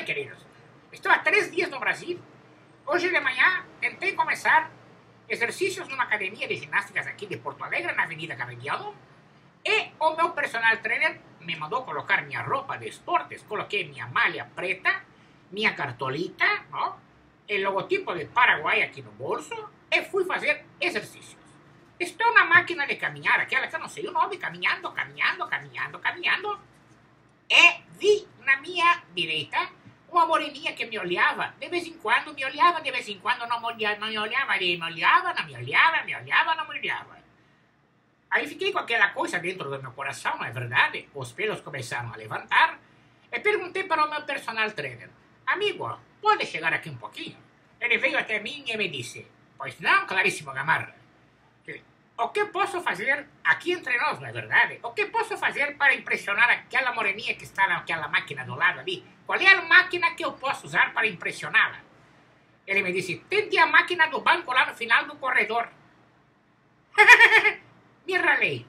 Bem, queridos, estou há 3 dias no Brasil. Hoje de manhã tentei começar exercícios numa academia de ginásticas aqui de Porto Alegre, na Avenida Carreguiado. E o meu personal trainer me mandou colocar minha roupa de esportes. Coloquei minha malha preta, minha cartolita, ó, o logotipo de Paraguai aqui no bolso e fui fazer exercícios. Estou na máquina de caminhar, aquela que eu não sei o nome, caminhando, e vi na minha direita uma moreninha que me olhava de vez em quando, me olhava de vez em quando, não me olhava, não me olhava, não me olhava. Aí fiquei com aquela coisa dentro do meu coração, não é verdade? Os pelos começaram a levantar e perguntei para o meu personal trainer: amigo, pode chegar aqui um pouquinho? Ele veio até mim e me disse: pois não, claríssimo Gamarra. O que posso fazer aqui entre nós, não é verdade? O que posso fazer para impressionar aquela moreninha que está naquela máquina do lado ali? Qual é a máquina que eu posso usar para impressioná-la? Ele me disse: tente a máquina do banco lá no final do corredor. Me ralei.